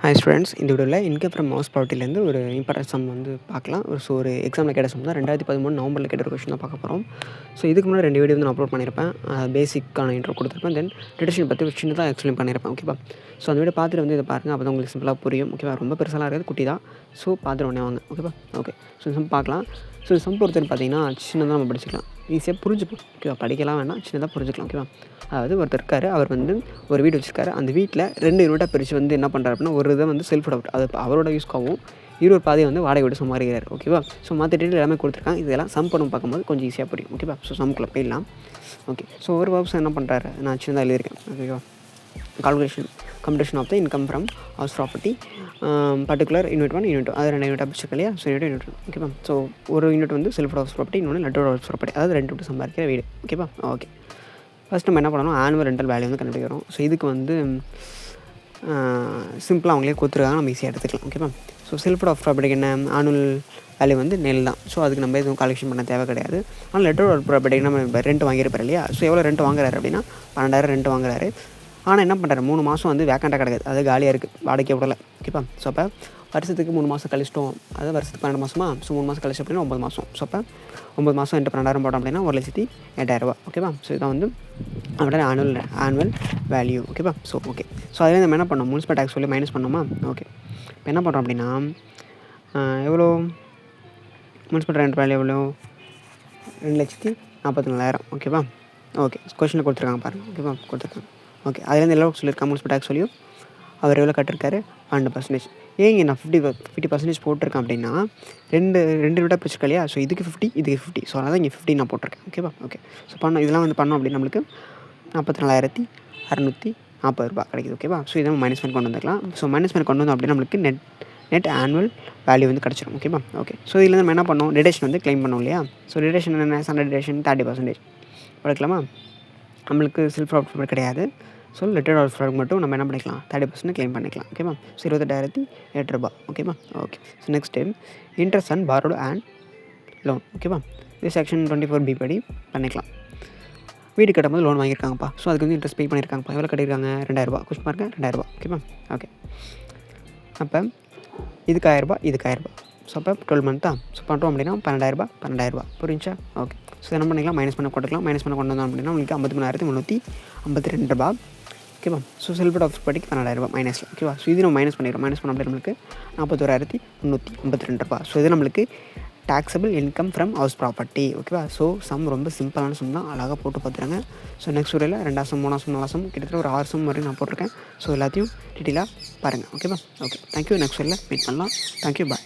Hi students, இந்த வீடியோவில் income from house ப்ராப்பர்ட்டிலேருந்து ஒரு இம்பார்ட்டன்ட் சம் வந்து பார்க்கலாம். ஒரு எக்ஸாமில் கேட்ட சம் தான். 2013 நவம்பரில் கேட்ட ஒரு கொஸ்டின் தான் பார்க்க போகிறோம். ஸோ இதுக்கு முன்னாடி 2 வீடியோ வந்து நான் அப்லோட் பண்ணியிருப்பேன். பேசிக்கான இன்ட்ரோ கொடுத்துருப்பேன். தென் டிடக்ஷன் பற்றி ஒரு சின்னதாக எக்ஸ்பிளைன் பண்ணியிருப்பேன். ஓகேவா? ஸோ அந்த வீடியோ பார்த்துட்டு வந்து இதை பாருங்கள். அப்போ தான் உங்களுக்கு சிம்பிளாக புரியும். ஓகேவா? ரொம்ப பெருசாலாம் இருக்காது, குட்டி தான். ஸோ பார்த்துட்டு உடனே வாங்க. ஓகேவா? ஓகே. ஸோ இந்த சம் பார்க்கலாம். ஸோ இந்த சம் பொறுத்தவரை பார்த்தீங்கன்னா சின்னதாக நம்ம படிச்சுக்கலாம். ஈஸியாக புரிஞ்சுக்கலாம். ஓகேவா? படிக்கலாம் வேணாம், சின்னதாக புரிஞ்சுக்கலாம். ஓகேவா? அதாவது ஒருத்தர் இருக்கார். அவர் வந்து ஒரு வீடு வச்சுருக்காரு. அந்த வீட்டில் 2 யூனிட்டாக பிரித்து வந்து என்ன பண்ணுறாரு அப்படின்னா, ஒரு இதை வந்து செல்ஃப் அவுட், அது அவரோட யூஸ்க்காகவும் இன்னொரு பாதையை வந்து வாடகை விட்டு சம்பாதிக்கிறார். ஓகேவா? ஸோ மற்ற டீட்டெயில் எல்லாமே கொடுத்துருக்காங்க. இதெல்லாம் சம் பண்ணி பார்க்கும்போது கொஞ்சம் ஈஸியாக புரியும். ஓகேவா? ஸோ சம்குள்ளே போயிடலாம். ஓகே. ஸோ ஒரு வருஷம் என்ன பண்ணுறாரு, நான் சின்னதாக எழுதியிருக்கேன். ஓகேவா? Computation of the income from house property particular unit 1 unit 2 அது 2 யூனிட்டாக பிடிச்சிருக்கு இல்லையா? So unit 2. ஓகேவா? ஸோ ஒரு யூனிட் வந்து செல்ஃப் ஹவுஸ் ப்ராப்பர்ட்டி, இன்னொன்று லெட்டர் ஹவுஸ் ப்ராப்பர்ட்டி, அதாவது 2 விட்டு சம்பாதிக்கிற வீடு. ஓகேவா? ஓகே. ஃபஸ்ட் நம்ம என்ன பண்ணணும், ஆனுவல் ரெண்டல் வேல்யூ வந்து கண்டுபிடிக்கிறோம். ஸோ இதுக்கு வந்து சிம்பிளாக அவங்களே கொடுத்துருக்காங்க, நம்ம ஈஸியாக எடுத்துக்கலாம். ஓகேவா? ஸோ செல்ஃப் ஆஃப் ப்ராப்பர்ட்டிக்கு என்ன ஆனுவல் வேல்யூ வந்து நெல் தான். ஸோ அதுக்கு நம்ம எதுவும் கலெக்ஷன் பண்ண தேவை கிடையாது. ஆனால் லெட்டர் ஆஃப் ப்ராப்பர்ட்டிக்கு நம்ம ரெண்ட் வாங்கியிருப்பார் இல்லையா? ஸோ எவ்வளோ ரெண்ட் வாங்குறாரு அப்படின்னா 12,000 ரெண்ட் வாங்குறாரு. ஆனால் என்ன பண்ணுறாரு, 3 மாதம் வந்து வேக்கண்ட்டாக கிடக்குது, அது காலியாக இருக்குது, வாடகை விடலை. ஓகேவா? ஸோ அப்போ வருஷத்துக்கு 3 மாதம் கழிச்சிட்டோம், அதாவது வருஷத்துக்கு 12 மாதமா? ஸோ 3 மாதம் கழிச்சு அப்படின்னா 9 மாதம். ஸோ அப்போ 9 மாதம் இன்ட்டு 12,000 போட்டோம் அப்படின்னா 1,08,000. ஓகேவா? ஸோ இதான் வந்து அவனோட ஆனுவல் வேல்யூ. ஓகேவா? So okay. ஸோ அதில் நம்ம என்ன பண்ணோம், முனிசிபல் டேக்ஸ் சொல்லி மைனஸ் பண்ணோமா? ஓகே. இப்போ என்ன பண்ணுறோம் அப்படின்னா, எவ்வளோ முனிசிபல் ரெண்ட் வேல்யூ எவ்வளோ, 2,44,000. ஓகேவா? ஓகே. கொஸ்டினில் கொடுத்துருக்காங்க பாருங்கள். ஓகேவா? கொடுத்துருக்காங்க. ஓகே. அதுலேருந்து எல்லாம் சொல்லியிருக்காங்க. முனிசிபல் டேக்ஸ் சொல்லியும் அவர் எவ்வளோ கட்டிருக்காரு, 12%. ஏங்க நான் 50% போட்டிருக்கேன் அப்படின்னா, ரெண்டு யூனிட்டாக பிரிச்சிருக்கேன் இல்லையா? ஸோ இதுக்கு 50, இதுக்கு 50. ஸோ அதனால் இங்கே 50 நான் போட்டிருக்கேன். ஓகேவா? ஓகே. ஸோ இதெல்லாம் வந்து பண்ணோம் அப்படின்னு நம்மளுக்கு 44,640 ரூபா கிடைக்குது. ஓகேவா? ஸோ இதை மைனஸ் பண்ணி கொண்டு வந்துக்கலாம். ஸோ மைனஸ் பண்ணி கொண்டு வந்தோம் அப்படின்னா நம்மளுக்கு நெட் ஆனுவல் வேல்யூ வந்து கிடச்சிடும். ஓகேவா? ஓகே. ஸோ இதில் நம்ம என்ன பண்ணோம், டிடக்ஷன் வந்து கிளைம் பண்ணோம் இல்லையா? ஸோ டிடக்ஷன் என்ன, ஸ்டாண்டர்ட் டிடக்ஷன் 30% எடுக்கலாமா? நம்மளுக்கு செல்ஃப் ப்ராப்பர்ட்டி கிடையாது. ஸோ லெட்டர் ஆஃப் ப்ராடக்ட் மட்டும் நம்ம என்ன பண்ணிக்கலாம், 30% கிளைம் பண்ணிக்கலாம். ஓகேவா? ஸோ 28,800 ரூபா. ஓகேவா? Okay. So next time interest and borrowed and loan. ஓகேவா? இது செக்ஷன் 24B படி பண்ணிக்கலாம். வீடு கட்டும்போது லோன் வாங்கியிருக்காங்கப்பா. ஸோ அதுக்கு வந்து இன்ட்ரெஸ்ட் பே பண்ணியிருக்காங்கப்பா. எவ்வளோ கட்டியிருக்காங்க, 2,000 ரூபா. கொஸ்டின் மார்க்கு 2,000 ரூபா. ஓகேவா? ஓகே. அப்போ இதுக்கு 1,000 ரூபா, இதுக்கு 1,000 ரூபா. ஸோ அப்போ 12 மந்த் தான். ஸோ பண்ணுறோம் அப்படின்னா 12,000 ரூபா. புரிஞ்சா? ஓகே. ஸோ என்ன பண்ணிக்கலாம், மைனஸ் பண்ண கொண்டுக்கலாம். மைனஸ் பண்ண கொண்டு வந்தோம் அப்படின்னா உங்களுக்கு 53,352 ரூபா. ஓகேவா? ஸோ செல்ஃப் ஆஃப் ப்ராப்பர்ட்டிக்கு 12,000 ரூபா மைனஸில். ஓகேவா? ஸோ இது நம்ம மைனஸ் பண்ணிடுறோம். மைனஸ் பண்ண அப்படியே நம்மளுக்கு 41,352 ரூபா. ஸோ இது நம்மளுக்கு taxable income from house property. ஓகேவா? ஸோ சம் ரொம்ப சிம்பிளான சம் தான், அழகாக போட்டு பார்த்துருங்க. ஸோ நெக்ஸ்ட் வீடியோவில் 2ஆம் சம், 3ஆம் சம், 4ஆம் சம், கிட்டத்தட்ட ஒரு 6 சம் வரையும் நான் போட்டிருக்கேன். ஸோ எல்லாத்தையும் டீட்டெயிலாக பாருங்கள். ஓகேவா? ஓகே. தேங்க்யூ. நெக்ஸ்ட் வீடியோவில் மீட் பண்ணலாம். தேங்க்யூ. பாய்.